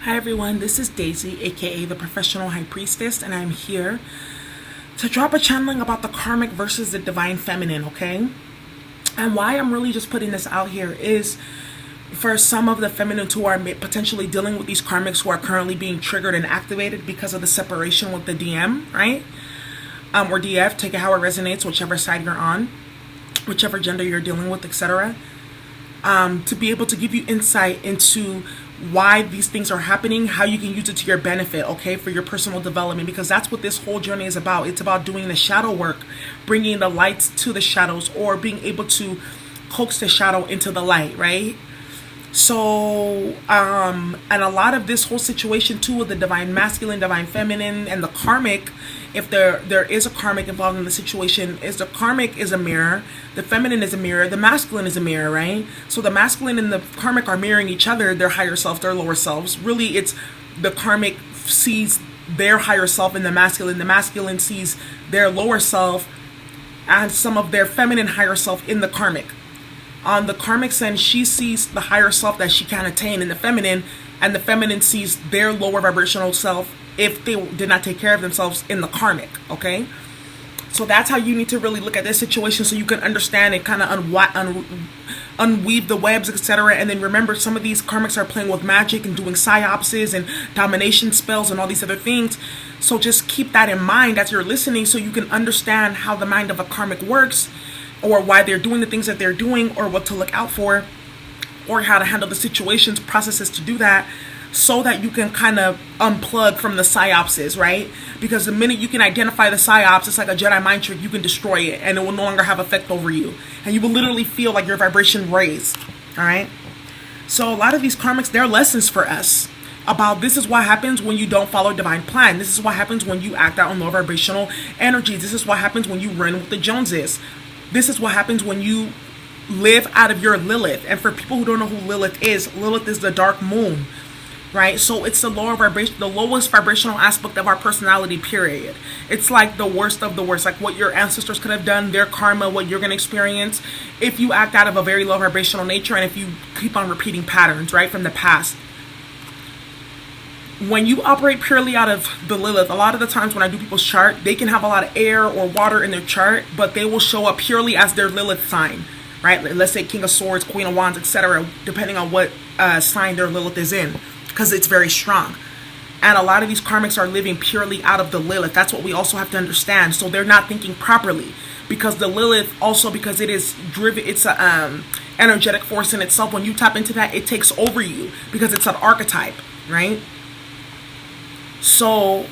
Hi everyone, this is Daisy, aka the Professional High Priestess, and I'm here to drop a channeling about the Karmic versus the Divine Feminine, okay? And why I'm really just putting this out here is for some of the feminines who are potentially dealing with these Karmics who are currently being triggered and activated because of the separation with the DM, right? Or DF, take it how it resonates, whichever side you're on, whichever gender you're dealing with, etc. To be able to give you insight into why these things are happening, how you can use it to your benefit, okay, for your personal development, because that's what this whole journey is about. It's about doing the shadow work, bringing the lights to the shadows, or being able to coax the shadow into the light, right? So, and a lot of this whole situation too with the divine masculine, divine feminine, and the karmic, if there is a karmic involved in the situation, is the karmic is a mirror, the feminine is a mirror, the masculine is a mirror, right? So the masculine and the karmic are mirroring each other, their higher self, their lower selves. Really, it's the karmic sees their higher self in the masculine sees their lower self and some of their feminine higher self in the karmic. On the karmic sense, she sees the higher self that she can attain in the feminine, and the feminine sees their lower vibrational self if they did not take care of themselves in the karmic, okay? So that's how you need to really look at this situation so you can understand and kind of unweave the webs, etc. And then remember, some of these karmics are playing with magic and doing psyopses and domination spells and all these other things. So just keep that in mind as you're listening so you can understand how the mind of a karmic works, or why they're doing the things that they're doing, or what to look out for, or how to handle the situations, processes to do that, so that you can kind of unplug from the psyopses, right? Because the minute you can identify the psyops, it's like a Jedi mind trick, you can destroy it and it will no longer have effect over you. And you will literally feel like your vibration raised, all right? So a lot of these karmics, they're lessons for us about this is what happens when you don't follow divine plan. This is what happens when you act out on low vibrational energies. This is what happens when you run with the Joneses. This is what happens when you live out of your Lilith. And for people who don't know who Lilith is the dark moon, right? So it's the lower vibration, the lowest vibrational aspect of our personality, period. It's like the worst of the worst, like what your ancestors could have done, their karma, what you're going to experience if you act out of a very low vibrational nature and if you keep on repeating patterns, right, from the past. When you operate purely out of the Lilith, a lot of the times when I do people's chart, they can have a lot of air or water in their chart, but they will show up purely as their Lilith sign, right? Let's say King of Swords, Queen of Wands, etc., depending on what sign their Lilith is in, because it's very strong. And a lot of these karmics are living purely out of the Lilith. That's what we also have to understand. So they're not thinking properly, because the Lilith also, because it is driven, it's a energetic force in itself. When you tap into that, it takes over you because it's an archetype, right? So,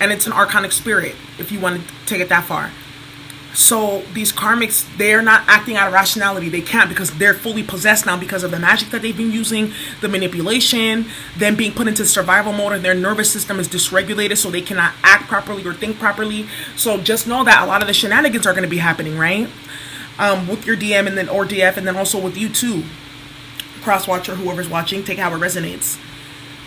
and it's an archonic spirit, if you want to take it that far. So these karmics, they're not acting out of rationality. They can't, because they're fully possessed now because of the magic that they've been using, the manipulation, them being put into survival mode, and their nervous system is dysregulated, so they cannot act properly or think properly. So just know that a lot of the shenanigans are going to be happening, right? With your DM and then or DF, and then also with you too, cross watcher, whoever's watching, take how it resonates.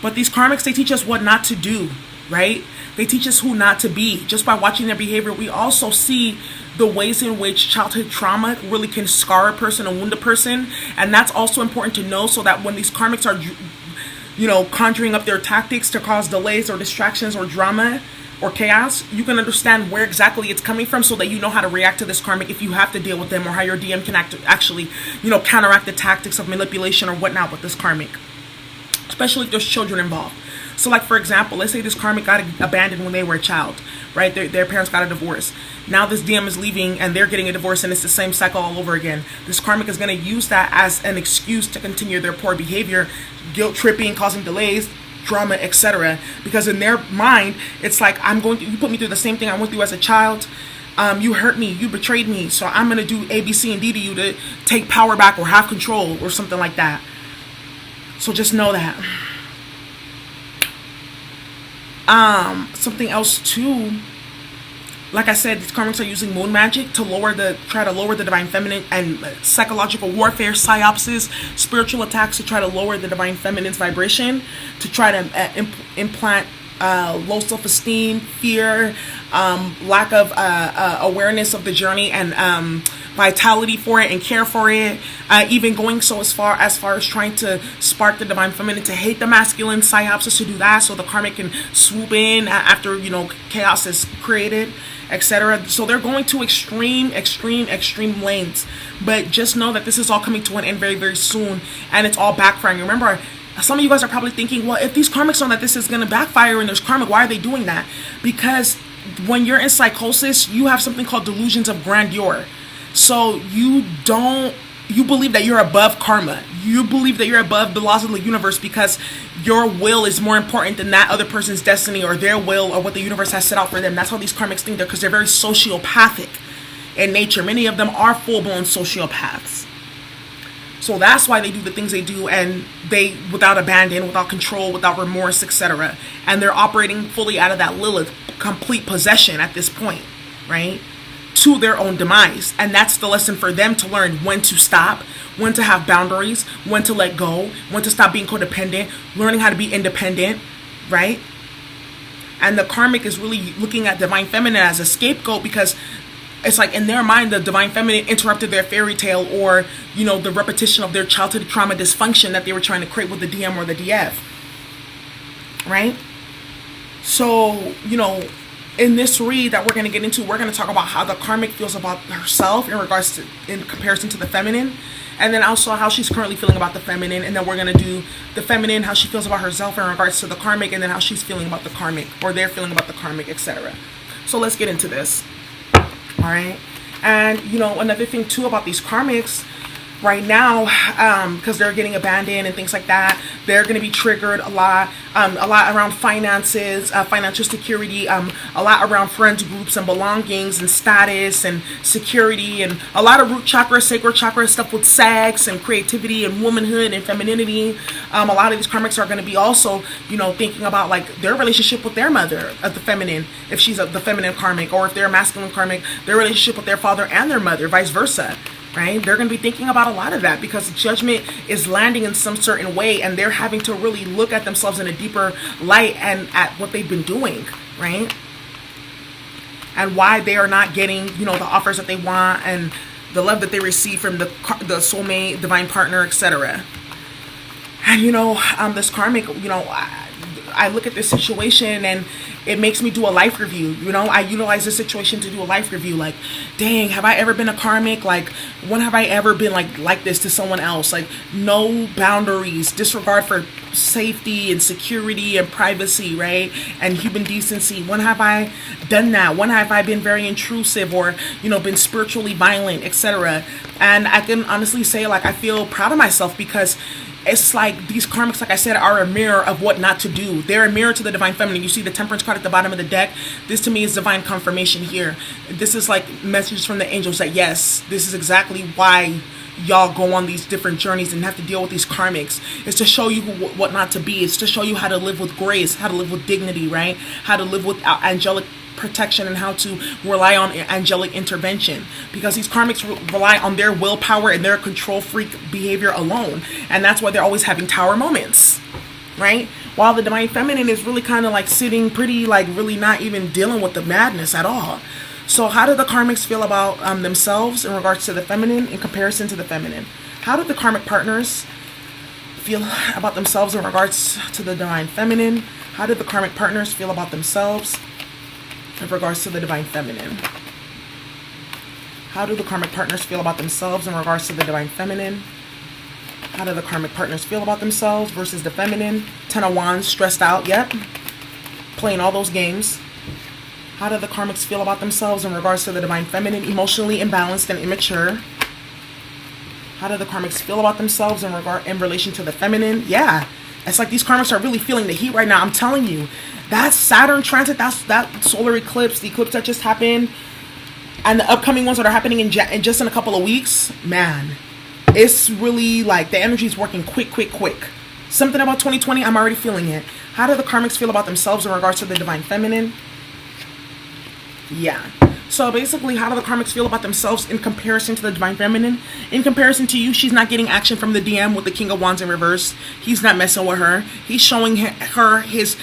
But these karmics, they teach us what not to do, right? They teach us who not to be. Just by watching their behavior, we also see the ways in which childhood trauma really can scar a person and wound a person. And that's also important to know, so that when these karmics are, you know, conjuring up their tactics to cause delays or distractions or drama or chaos, you can understand where exactly it's coming from, so that you know how to react to this karmic if you have to deal with them, or how your DM can actually, you know, counteract the tactics of manipulation or whatnot with this karmic. Especially if there's children involved. So like, for example, let's say this karmic got abandoned when they were a child, right? Their parents got a divorce. Now this DM is leaving and they're getting a divorce, and it's the same cycle all over again. This karmic is going to use that as an excuse to continue their poor behavior, guilt tripping, causing delays, drama, etc. Because in their mind, it's like, you put me through the same thing I went through as a child. You hurt me, you betrayed me, so I'm going to do A, B, C, and D to you to take power back or have control or something like that. So just know that. Something else too, like I said, these karmics are using moon magic to try to lower the divine feminine, and psychological warfare, psyopses, spiritual attacks to try to lower the divine feminine's vibration, to try to implant low self-esteem, fear, lack of awareness of the journey, and vitality for it and care for it, even going so as far as trying to spark the divine feminine to hate the masculine psyopsis, to do that so the karmic can swoop in after, you know, chaos is created, etc. So they're going to extreme lengths, but just know that this is all coming to an end very, very soon, and it's all backfiring. Remember, some of you guys are probably thinking, well, if these karmics know that this is going to backfire and there's karma, why are they doing that? Because when you're in psychosis, you have something called delusions of grandeur. So you believe that you're above karma. You believe that you're above the laws of the universe because your will is more important than that other person's destiny or their will or what the universe has set out for them. That's how these karmics think, because they're very sociopathic in nature. Many of them are full-blown sociopaths. So that's why they do the things they do, and they, without abandon, without control, without remorse, etc. And they're operating fully out of that Lilith, complete possession at this point, right? To their own demise. And that's the lesson for them to learn: when to stop, when to have boundaries, when to let go, when to stop being codependent, learning how to be independent, right? And the karmic is really looking at divine feminine as a scapegoat, because it's like in their mind the divine feminine interrupted their fairy tale, or, you know, the repetition of their childhood trauma dysfunction that they were trying to create with the DM or the DF, right? So, you know, in this read that we're going to get into, we're going to talk about how the karmic feels about herself in comparison to the feminine, and then also how she's currently feeling about the feminine, and then we're going to do the feminine, how she feels about herself in regards to the karmic, and then how she's feeling about the karmic, or they're feeling about the karmic, etc. So let's get into this. All right. And, you know, another thing too about these karmics right now, because they're getting abandoned and things like that, they're going to be triggered a lot around finances, financial security, a lot around friends groups and belongings and status and security, and a lot of root chakra, sacral chakra stuff with sex and creativity and womanhood and femininity. A lot of these karmics are going to be also, you know, thinking about like their relationship with their mother of the feminine, if she's the feminine karmic, or if they're a masculine karmic, their relationship with their father and their mother, vice versa. Right? They're going to be thinking about a lot of that, because judgment is landing in some certain way, and they're having to really look at themselves in a deeper light and at what they've been doing, right? And why they are not getting, you know, the offers that they want and the love that they receive from the soulmate, divine partner, etc. And, you know, this karmic, you know, I look at this situation and it makes me do a life review. You know, I utilize this situation to do a life review. Like, dang, have I ever been a karmic? Like, when have I ever been like this to someone else? Like, no boundaries, disregard for safety and security and privacy, right? And human decency. When have I done that? When have I been very intrusive, or, you know, been spiritually violent, etc.? And I can honestly say, like, I feel proud of myself, because it's like these karmics, like I said, are a mirror of what not to do. They're a mirror to the divine feminine. You see the temperance card at the bottom of the deck. This to me is divine confirmation here. This is like messages from the angels that yes, this is exactly why y'all go on these different journeys and have to deal with these karmics. It's to show you what not to be. It's to show you how to live with grace, how to live with dignity, right? How to live with angelic protection, and how to rely on angelic intervention, because these karmics rely on their willpower and their control freak behavior alone, and that's why they're always having tower moments, right? While the divine feminine is really kind of like sitting pretty, like really not even dealing with the madness at all. So how do the karmics feel about themselves in regards to the feminine in comparison to the feminine? How do the karmic partners feel about themselves in regards to the divine feminine? How do the karmic partners feel about themselves in regards to the divine feminine? How do the karmic partners feel about themselves in regards to the divine feminine? How do the karmic partners feel about themselves versus the feminine? 10 of Wands, stressed out, yep. Playing all those games. How do the karmics feel about themselves in regards to the divine feminine? Emotionally imbalanced and immature. How do the karmics feel about themselves in relation to the feminine? Yeah. It's like these karmics are really feeling the heat right now. I'm telling you. That Saturn transit, that solar eclipse, the eclipse that just happened, and the upcoming ones that are happening in just in a couple of weeks, man, it's really like the energy is working quick. Something about 2020, I'm already feeling it. How do the karmics feel about themselves in regards to the divine feminine? Yeah. So basically, how do the karmics feel about themselves in comparison to the divine feminine? In comparison to you, she's not getting action from the DM with the King of Wands in reverse. He's not messing with her. He's showing her his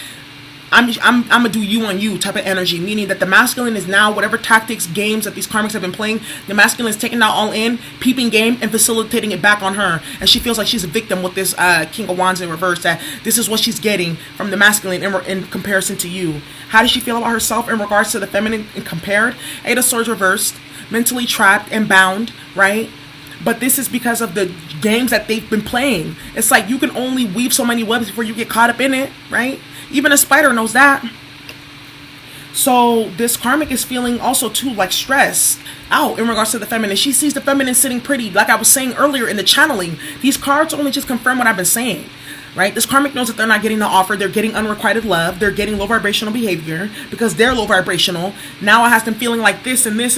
I'm gonna do you on you type of energy, meaning that the masculine is now, whatever tactics, games that these karmics have been playing, the masculine is taking that all in, peeping game, and facilitating it back on her. And she feels like she's a victim with this King of Wands in reverse, that this is what she's getting from the masculine in comparison to you. How does she feel about herself in regards to the feminine and compared? Eight of Swords reversed, mentally trapped and bound, right? But this is because of the games that they've been playing. It's like you can only weave so many webs before you get caught up in it, right? Even a spider knows that. So this karmic is feeling also too like stressed out in regards to the feminine. She sees the feminine sitting pretty. Like I was saying earlier in the channeling, these cards only just confirm what I've been saying, right? This karmic knows that they're not getting the offer. They're getting unrequited love. They're getting low vibrational behavior because they're low vibrational. Now it has them feeling like this and this.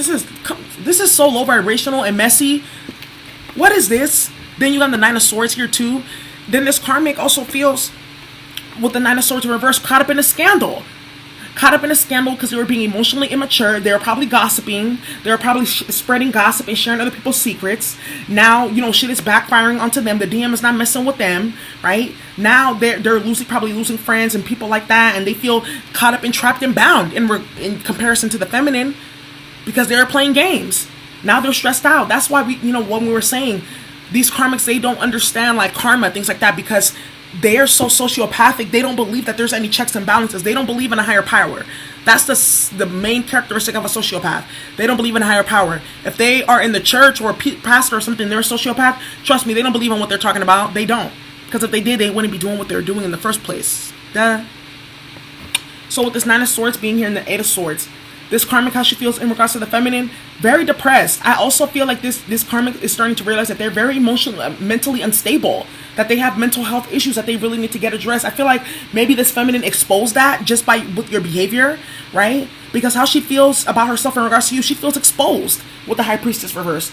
This is so low vibrational and messy. What is this? Then you got the Nine of Swords here too. Then this karmic also feels, with the Nine of Swords in reverse, caught up in a scandal. Caught up in a scandal because they were being emotionally immature. They were probably gossiping. They were probably spreading gossip and sharing other people's secrets. Now, you know, shit is backfiring onto them. The DM is not messing with them, right? Now they're probably losing friends and people like that, and they feel caught up and trapped and bound in comparison to the feminine because they were playing games. Now they're stressed out. That's why when we were saying these karmics, they don't understand like karma, things like that, because they are so sociopathic. They don't believe that there's any checks and balances. They don't believe in a higher power. That's the main characteristic of a sociopath. They don't believe in a higher power. If they are in the church or a pastor or something, they're a sociopath. Trust me, they don't believe in what they're talking about. They don't. Because if they did, they wouldn't be doing what they're doing in the first place. Duh. So with this Nine of Swords being here in the Eight of Swords, this karmic, how she feels in regards to the feminine, very depressed. I also feel like this karmic is starting to realize that they're very emotionally, mentally unstable, that they have mental health issues that they really need to get addressed. I feel like maybe this feminine exposed that just with your behavior, right? Because how she feels about herself in regards to you, she feels exposed with the High Priestess reverse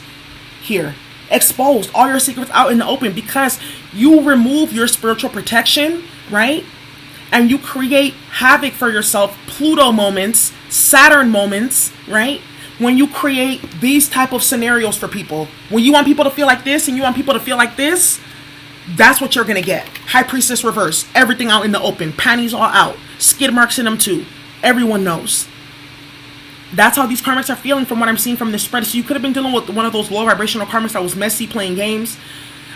here. Exposed, all your secrets out in the open because you remove your spiritual protection, right? And you create havoc for yourself, Pluto moments, Saturn moments, right? When you create these type of scenarios for people, when you want people to feel like this and you want people to feel like this, that's what you're going to get. High Priestess reverse, everything out in the open, panties all out, skid marks in them too. Everyone knows. That's how these karmics are feeling from what I'm seeing from this spread. So you could have been dealing with one of those low vibrational karmics that was messy, playing games.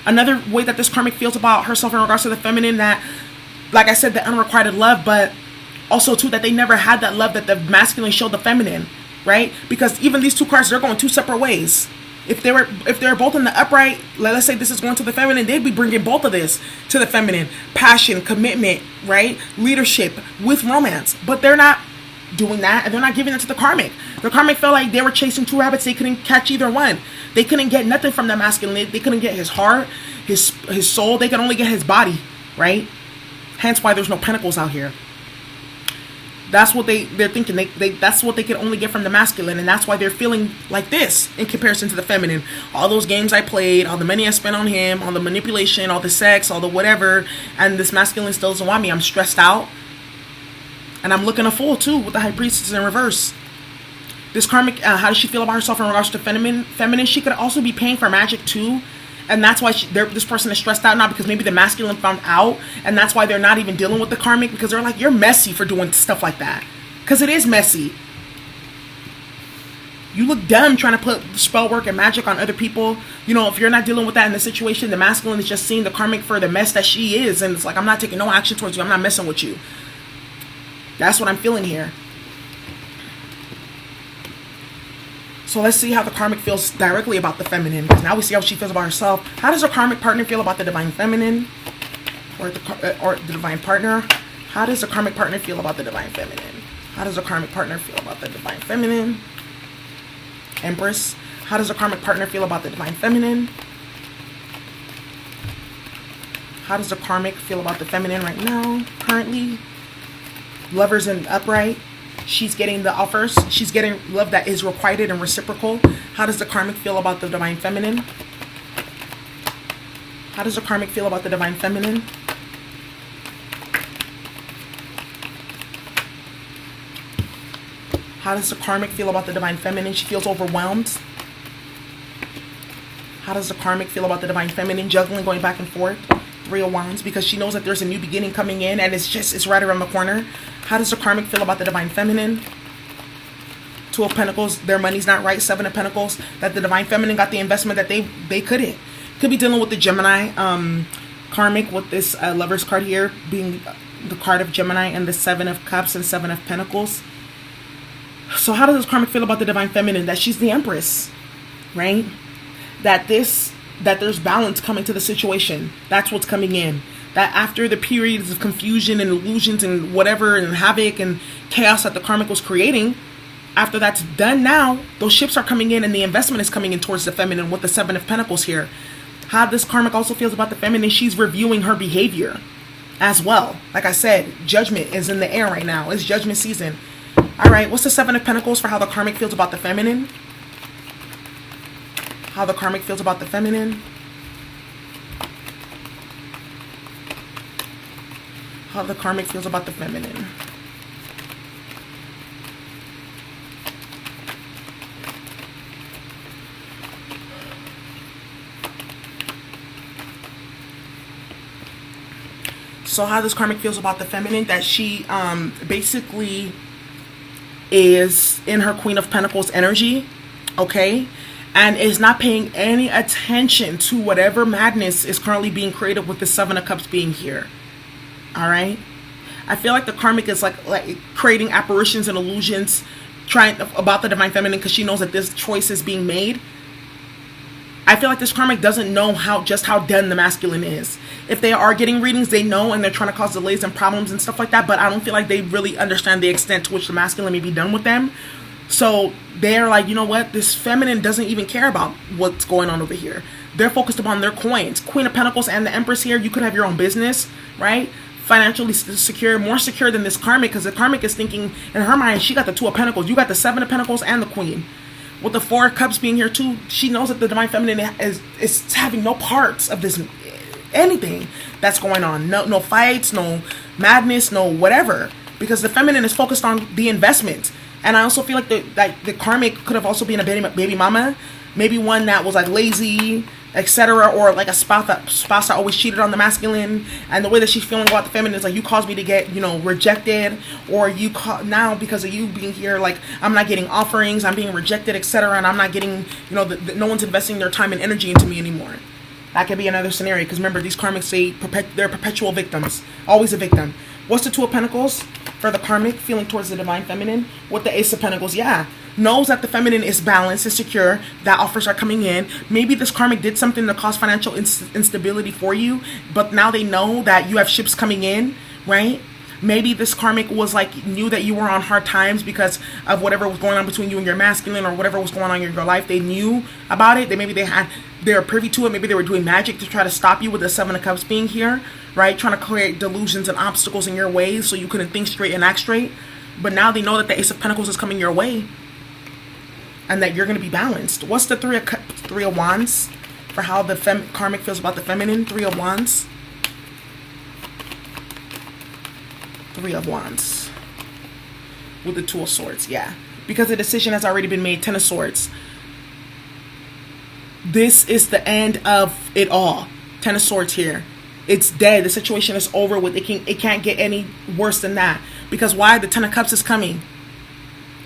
Another way that this karmic feels about herself in regards to the feminine, that, like I said, the unrequited love, but also too that they never had that love that the masculine showed the feminine, right? Because even these two cards, they're going two separate ways. If they were both in the upright, let's say this is going to the feminine, they'd be bringing both of this to the feminine. Passion, commitment, right? Leadership with romance. But they're not doing that, and they're not giving it to the karmic. The karmic felt like they were chasing two rabbits. They couldn't catch either one. They couldn't get nothing from the masculine. They couldn't get his heart, his soul. They could only get his body, right? Hence why there's no pentacles out here. That's what they're thinking. That's what they can only get from the masculine, and that's why they're feeling like this in comparison to the feminine. All those games I played, all the money I spent on him, all the manipulation, all the sex, all the whatever, and this masculine still doesn't want me. I'm stressed out, and I'm looking a fool too with the High Priestess in reverse. This karmic, how does she feel about herself in regards to feminine? She could also be paying for magic too. And that's why this person is stressed out now, because maybe the masculine found out, and that's why they're not even dealing with the karmic, because they're like, you're messy for doing stuff like that. Because it is messy. You look dumb trying to put spell work and magic on other people. You know, if you're not dealing with that in the situation, the masculine is just seeing the karmic for the mess that she is, and it's like, I'm not taking no action towards you. I'm not messing with you. That's what I'm feeling here. So let's see how the karmic feels directly about the feminine. Because now we see how she feels about herself. How does her karmic partner feel about the divine feminine? Or the divine partner? How does the karmic partner feel about the divine feminine? How does the karmic partner feel about the divine feminine? Empress. How does the karmic partner feel about the divine feminine? How does the karmic feel about the feminine right now, currently? Lovers in upright. She's getting the offers. She's getting love that is requited and reciprocal. How does the karmic feel about the divine feminine? How does the karmic feel about the divine feminine? How does the karmic feel about the divine feminine? She feels overwhelmed. How does the karmic feel about the divine feminine? Juggling, going back and forth. Three of Wands, because she knows that there's a new beginning coming in, and it's right around the corner. How does the karmic feel about the divine feminine? Two of Pentacles, their money's not right. Seven of Pentacles, that the divine feminine got the investment that they couldn't. Could be dealing with the Gemini karmic with this Lover's card here being the card of Gemini, and the Seven of Cups and Seven of Pentacles. So how does this karmic feel about the divine feminine? That she's the Empress, right? That there's balance coming to the situation. That's what's coming in. That after the periods of confusion and illusions and whatever and havoc and chaos that the karmic was creating, after that's done now, those ships are coming in and the investment is coming in towards the feminine with the Seven of Pentacles here. How this karmic also feels about the feminine, she's reviewing her behavior as well. Like I said, judgment is in the air right now. It's judgment season. All right, what's the Seven of Pentacles for how the karmic feels about the feminine? How the karmic feels about the feminine. How the karmic feels about the feminine. So how this karmic feels about the feminine, that she basically is in her Queen of Pentacles energy, okay? And is not paying any attention to whatever madness is currently being created with the Seven of Cups being here. All right? I feel like the karmic is like creating apparitions and illusions about the divine feminine because she knows that this choice is being made. I feel like this karmic doesn't know just how done the masculine is. If they are getting readings, they know, and they're trying to cause delays and problems and stuff like that, but I don't feel like they really understand the extent to which the masculine may be done with them. So they're like, you know what? This feminine doesn't even care about what's going on over here. They're focused upon their coins. Queen of Pentacles and the Empress here. You could have your own business, right? Financially secure, more secure than this karmic, because the karmic is thinking in her mind, she got the Two of Pentacles. You got the Seven of Pentacles and the Queen. With the Four of Cups being here too, she knows that the divine feminine is having no parts of this, anything that's going on. No fights, no madness, no whatever. Because the feminine is focused on the investment. And I also feel like the karmic could have also been a baby mama. Maybe one that was like lazy, etc. Or like a spouse that always cheated on the masculine. And the way that she's feeling about the feminine is like, you caused me to get, rejected. Or now because of you being here, like I'm not getting offerings, I'm being rejected, etc. And I'm not getting, no one's investing their time and energy into me anymore. That could be another scenario. Because remember, these karmics say they're perpetual victims. Always a victim. What's the Two of Pentacles for the karmic feeling towards the divine feminine? With the Ace of Pentacles, yeah. Knows that the feminine is balanced and secure. That offers are coming in. Maybe this karmic did something to cause financial instability for you. But now they know that you have ships coming in, right? Maybe this karmic was like, knew that you were on hard times because of whatever was going on between you and your masculine, or whatever was going on in your life. They knew about it. They're privy to it. Maybe they were doing magic to try to stop you with the Seven of Cups being here, right? Trying to create delusions and obstacles in your ways so you couldn't think straight and act straight. But now they know that the Ace of Pentacles is coming your way and that you're going to be balanced. What's the Three of Wands for how the karmic feels about the feminine? Three of Wands. Three of Wands with the Two of Swords, yeah, because the decision has already been made. Ten of Swords. This is the end of it all. Ten of Swords here. It's dead. The situation is over with. It can't get any worse than that. Because why? The Ten of Cups is coming.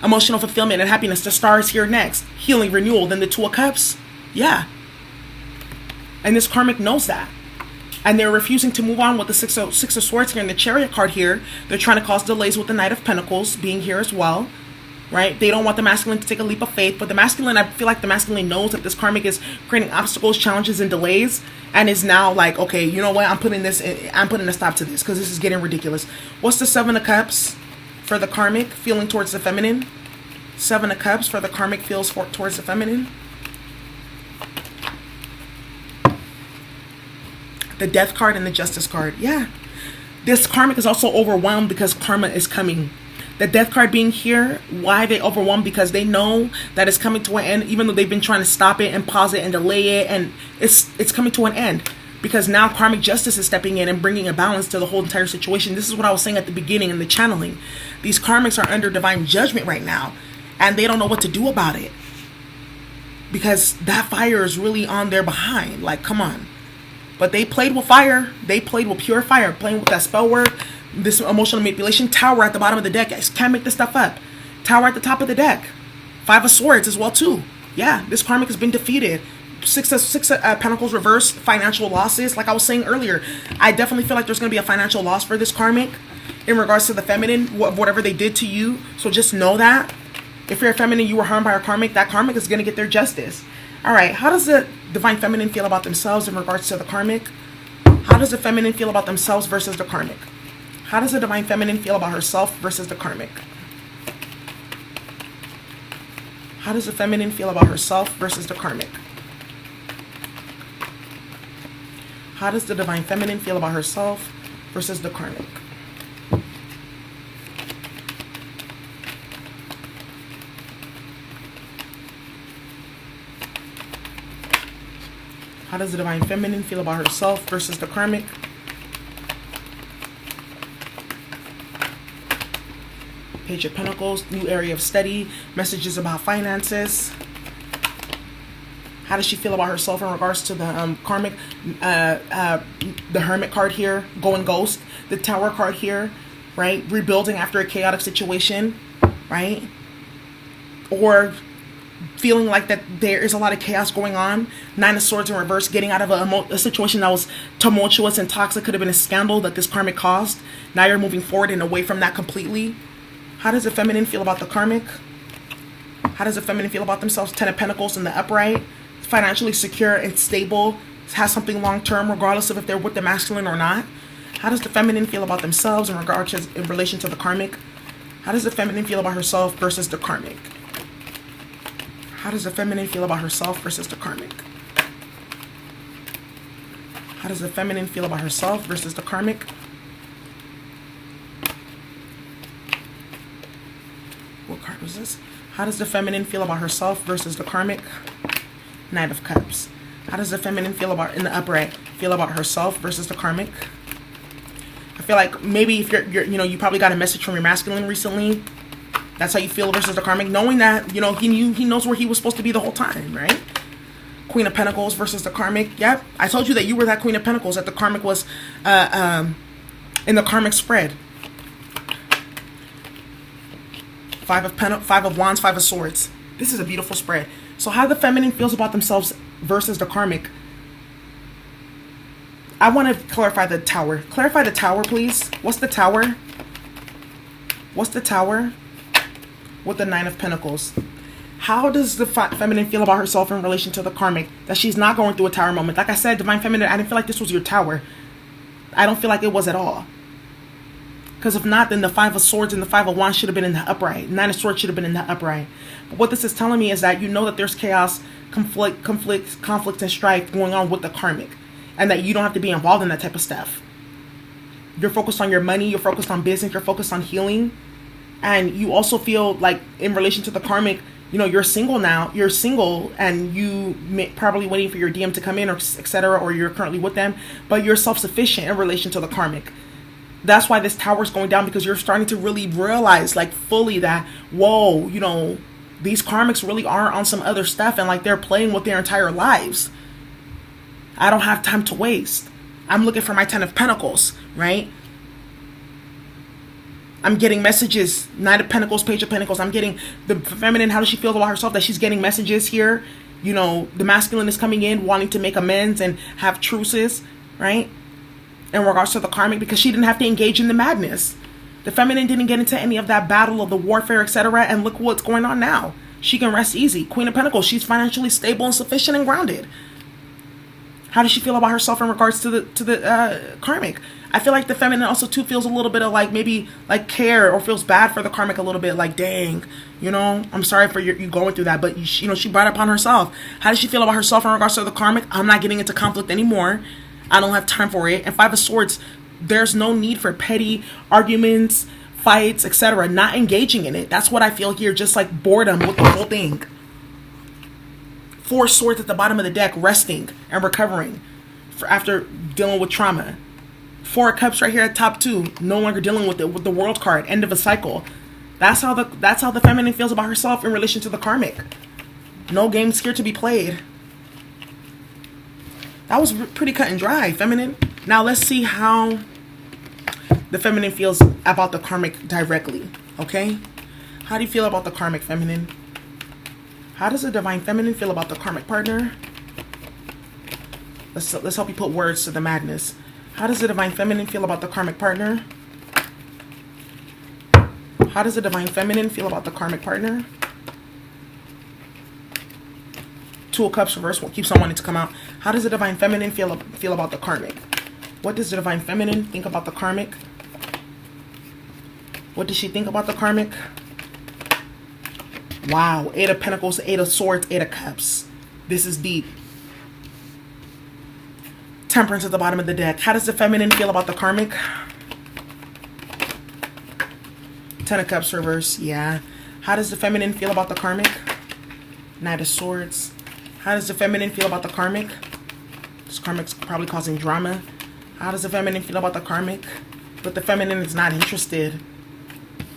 Emotional fulfillment and happiness. The Star is here next. Healing, renewal. Then the Two of Cups. Yeah. And this karmic knows that. And they're refusing to move on with the Six of Swords here and the Chariot card here. They're trying to cause delays with the Knight of Pentacles being here as well. Right? They don't want the masculine to take a leap of faith. But the masculine, I feel like the masculine knows that this karmic is creating obstacles, challenges, and delays. And is now like, okay, you know what? I'm putting a stop to this because this is getting ridiculous. What's the Seven of Cups for the karmic feeling towards the feminine? Seven of Cups for the karmic feels towards the feminine. The Death card and the Justice card. Yeah. This karmic is also overwhelmed because karma is coming. The Death card being here, why they overwhelmed? Because they know that it's coming to an end, even though they've been trying to stop it and pause it and delay it, and it's coming to an end. Because now karmic justice is stepping in and bringing a balance to the whole entire situation. This is what I was saying at the beginning in the channeling. These karmics are under divine judgment right now, and they don't know what to do about it. Because that fire is really on their behind. Like, come on. But they played with fire. They played with pure fire, playing with that spell work, this emotional manipulation. Tower at the bottom of the deck. Guys, can't make this stuff up. Tower at the top of the deck. Five of Swords as well too. Yeah, this karmic has been defeated. Six of Pentacles reversed. Financial losses. Like I was saying earlier, I definitely feel like there's going to be a financial loss for this karmic in regards to the feminine, whatever they did to you. So just know that if you're a feminine, you were harmed by a karmic, that karmic is going to get their justice. All right, how does the divine feminine feel about themselves in regards to the karmic? How does the feminine feel about themselves versus the karmic? How does the divine feminine feel about herself versus the karmic? How does the feminine feel about herself versus the karmic? How does the divine feminine feel about herself versus the karmic? How does the divine feminine feel about herself versus the karmic? Page of Pentacles, new area of study, messages about finances. How does she feel about herself in regards to the karmic? The Hermit card here, going ghost. The Tower card here, right? Rebuilding after a chaotic situation, right? Or feeling like that there is a lot of chaos going on. Nine of Swords in reverse, getting out of a situation that was tumultuous and toxic, could have been a scandal that this karmic caused. Now you're moving forward and away from that completely. How does the feminine feel about the karmic? How does the feminine feel about themselves? Ten of Pentacles in the upright. Financially secure and stable. Has something long-term regardless of if they're with the masculine or not. How does the feminine feel about themselves in relation to the karmic? How does the feminine feel about herself versus the karmic? How does the feminine feel about herself versus the karmic? How does the feminine feel about herself versus the karmic? What card was this? How does the feminine feel about herself versus the karmic? Knight of Cups. How does the feminine feel about, in the upright, feel about herself versus the karmic? I feel like maybe if you probably got a message from your masculine recently. That's how you feel versus the karmic, knowing that, he knows where he was supposed to be the whole time, right? Queen of Pentacles versus the karmic. Yep, I told you that you were that Queen of Pentacles, that the karmic was in the karmic spread. Five of Wands, Five of Swords. This is a beautiful spread. So how the feminine feels about themselves versus the karmic. I want to clarify the Tower. Clarify the Tower, please. What's the Tower? What's the Tower? With the Nine of Pentacles. How does the feminine feel about herself in relation to the karmic? That she's not going through a Tower moment. Like I said, divine feminine, I didn't feel like this was your Tower. I don't feel like it was at all. Because if not, then the Five of Swords and the Five of Wands should have been in the upright. Nine of Swords should have been in the upright. But what this is telling me is that you know that there's chaos, conflict, and strife going on with the karmic. And that you don't have to be involved in that type of stuff. You're focused on your money. You're focused on business. You're focused on healing. And you also feel like in relation to the karmic, you're single now. You're single and you probably waiting for your DM to come in or etc. Or you're currently with them. But you're self-sufficient in relation to the karmic. That's why this Tower is going down, because you're starting to really realize like fully that, whoa, these karmics really are on some other stuff and like they're playing with their entire lives. I don't have time to waste. I'm looking for my Ten of Pentacles, right? I'm getting messages, Knight of Pentacles, Page of Pentacles. I'm getting the feminine, how does she feel about herself? That she's getting messages here. The masculine is coming in, wanting to make amends and have truces, right? In regards to the karmic, because she didn't have to engage in the madness. The feminine didn't get into any of that battle of the warfare, etc. And look what's going on now. She can rest easy. Queen of Pentacles, she's financially stable and sufficient and grounded. How does she feel about herself in regards to the karmic? I feel like the feminine also too feels a little bit of like maybe like care or feels bad for the karmic a little bit. Like, dang, I'm sorry for you going through that. But she brought it upon herself. How does she feel about herself in regards to the karmic? I'm not getting into conflict anymore. I don't have time for it. And Five of Swords, there's no need for petty arguments, fights, etc. Not engaging in it. That's what I feel here. Just like boredom with the whole thing. Four Swords at the bottom of the deck, resting and recovering after dealing with trauma. Four of Cups right here at top two, no longer dealing with it, with the World card, end of a cycle. That's how the feminine feels about herself in relation to the karmic. No games here to be played. That was pretty cut and dry, feminine. Now let's see how the feminine feels about the karmic directly, okay? How do you feel about the karmic feminine? How does the divine feminine feel about the karmic partner? Let's help you put words to the madness. How does the divine feminine feel about the karmic partner? How does the divine feminine feel about the karmic partner? Two of Cups reverse keeps on wanting to come out. How does the divine feminine feel about the karmic? What does the divine feminine think about the karmic? What does she think about the karmic? Wow. Eight of Pentacles, Eight of Swords, Eight of Cups. This is deep. Temperance at the bottom of the deck. How does the feminine feel about the karmic? Ten of Cups reverse. Yeah. How does the feminine feel about the karmic? Knight of Swords. How does the feminine feel about the karmic? This karmic's probably causing drama. How does the feminine feel about the karmic? But the feminine is not interested.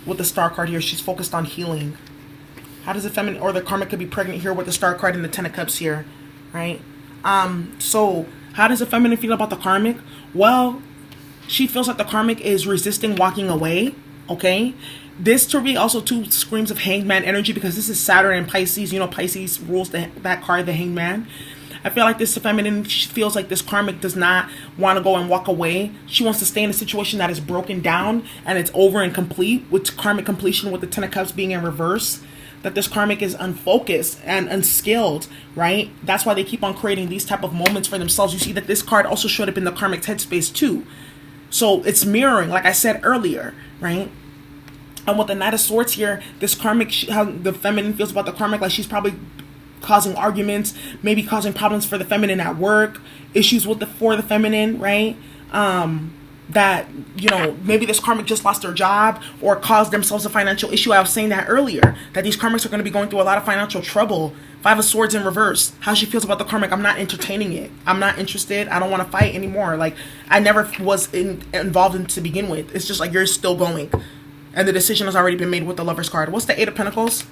With the Star card here, she's focused on healing. How does the feminine, or the karmic could be pregnant here with the Star card and the Ten of Cups here, right? So how does the feminine feel about the karmic? Well, she feels like the karmic is resisting walking away, okay? This to me also too screams of Hangman energy, because this is Saturn and Pisces. You know, Pisces rules that card, the Hangman. I feel like this feminine feels like this karmic does not want to go and walk away. She wants to stay in a situation that is broken down and it's over and complete, with karmic completion with the Ten of Cups being in reverse. That this karmic is unfocused and unskilled, right? That's why they keep on creating these type of moments for themselves. You see that this card also showed up in the karmic's headspace too. So it's mirroring, like I said earlier, right? And with the Knight of Swords here, this karmic, how the feminine feels about the karmic, like she's probably causing arguments, maybe causing problems for the feminine at work, issues with for the feminine, right? That, you know, maybe this karmic just lost their job or caused themselves a financial issue. I was saying that earlier, that these karmics are going to be going through a lot of financial trouble. Five of Swords in reverse. How she feels about the karmic, I'm not entertaining it. I'm not interested. I don't want to fight anymore. Like, I never was involved in to begin with. It's just like you're still going. And the decision has already been made with the Lover's card. What's the Eight of Pentacles?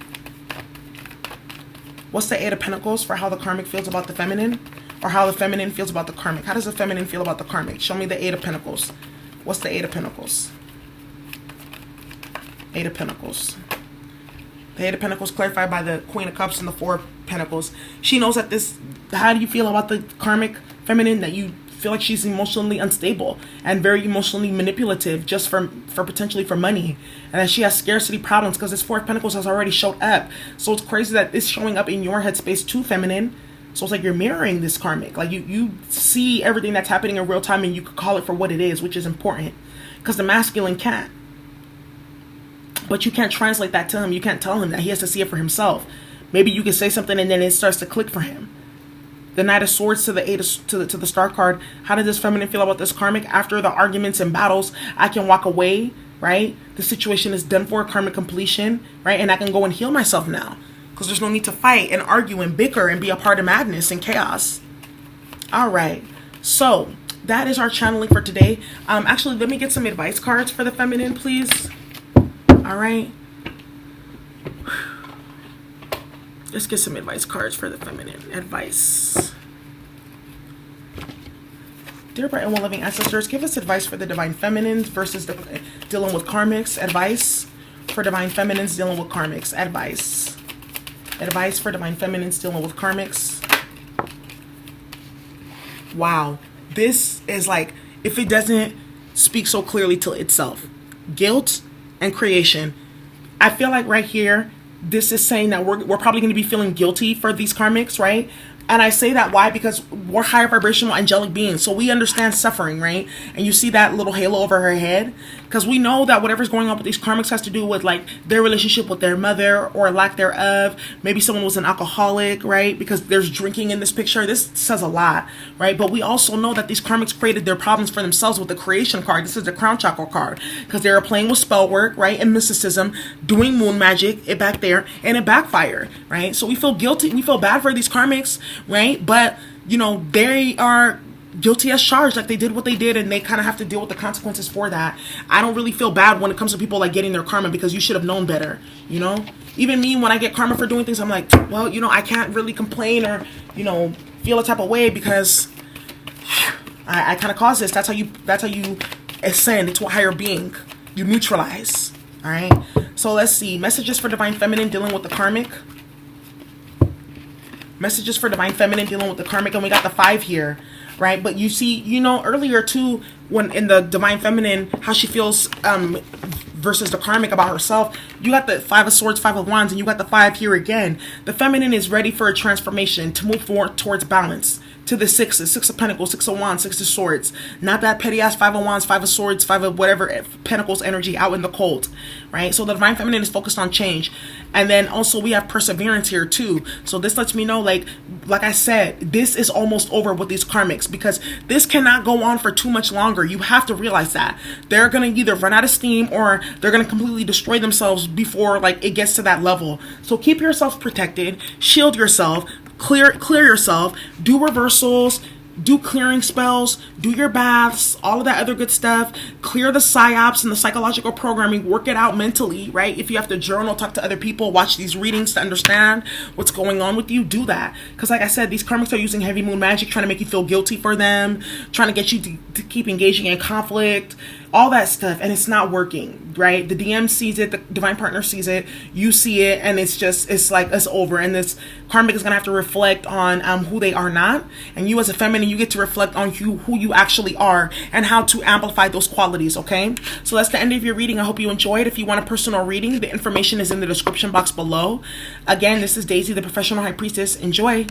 What's the Eight of Pentacles for how the karmic feels about the feminine? Or how the feminine feels about the karmic? How does the feminine feel about the karmic? Show me the Eight of Pentacles. What's the Eight of Pentacles? Eight of Pentacles. The Eight of Pentacles clarified by the Queen of Cups and the Four of Pentacles. She knows that this... How do you feel about the karmic feminine? That you feel like she's emotionally unstable and very emotionally manipulative, just for potentially for money, and that she has scarcity problems because this Four of Pentacles has already showed up. So it's crazy that it's showing up in your headspace too, feminine. So it's like you're mirroring this karmic. Like you see everything that's happening in real time, and you could call it for what it is, which is important, because the masculine can't. But you can't translate that to him. You can't tell him that. He has to see it for himself. Maybe you can say something and then it starts to click for him. The Knight of Swords to the Eight of, to the Star card. How does this feminine feel about this karmic? After the arguments and battles, I can walk away, right? The situation is done for, karmic completion, right? And I can go and heal myself now, because there's no need to fight and argue and bicker and be a part of madness and chaos. All right. So that is our channeling for today. Actually, let me get some advice cards for the feminine, please. All right. Let's get some advice cards for the feminine. Advice. Dear bright and well-loving ancestors, give us advice for the divine feminines versus dealing with karmics. Advice for divine feminines dealing with karmics. Advice. Advice for divine feminines dealing with karmics. Wow. This is like, if it doesn't speak so clearly to itself. Guilt and creation. I feel like right here, this is saying that we're probably going to be feeling guilty for these karmics, right? And I say that why? Because we're higher vibrational angelic beings. So we understand suffering, right? And you see that little halo over her head. Because we know that whatever's going on with these karmics has to do with like their relationship with their mother or lack thereof. Maybe someone was an alcoholic, right? Because there's drinking in this picture. This says a lot, right? But we also know that these karmics created their problems for themselves with the creation card. This is the crown chakra card. Because they were playing with spell work, right? And mysticism, doing moon magic, it back there, and it backfired, right? So we feel guilty. We feel bad for these karmics, right? But, you know, they are guilty as charged, like they did what they did, and they kind of have to deal with the consequences for that. I don't really feel bad when it comes to people like getting their karma, because you should have known better, you know? Even me, when I get karma for doing things, I'm like, well, you know, I can't really complain or, you know, feel a type of way because I kind of caused this. That's how you ascend into a higher being. You neutralize. All right. So let's see. Messages for Divine Feminine dealing with the karmic. Messages for Divine Feminine dealing with the karmic. And we got the 5 here. Right. But you see, you know, earlier too, when in the Divine Feminine, how she feels versus the karmic about herself, you got the 5 of Swords, 5 of Wands, and you got the 5 here again. The feminine is ready for a transformation, to move forward towards balance. To the 6s, 6 of Pentacles, 6 of Wands, 6 of Swords. Not that petty ass 5 of Wands, 5 of Swords, 5 of whatever Pentacles energy out in the cold, right? So the Divine Feminine is focused on change. And then also we have perseverance here too. So this lets me know, like I said, this is almost over with these karmics, because this cannot go on for too much longer. You have to realize that. They're going to either run out of steam or they're going to completely destroy themselves before like it gets to that level. So keep yourself protected, shield yourself, clear yourself, do reversals, do clearing spells, do your baths, all of that other good stuff. Clear the psyops and the psychological programming, work it out mentally, right? If you have to journal, talk to other people, watch these readings to understand what's going on with you, do that. Because like I said, these karmics are using heavy moon magic, trying to make you feel guilty for them, trying to get you to keep engaging in conflict, all that stuff, and it's not working, right? The DM sees it, the divine partner sees it, you see it, and it's like it's over. And this karmic is gonna have to reflect on who they are not, and you as a feminine, you get to reflect on who you actually are and how to amplify those qualities. Okay, so that's the end of your reading. I hope you enjoyed. If you want a personal reading, the information is in the description box below. Again, this is Daisy, the Professional High Priestess. Enjoy.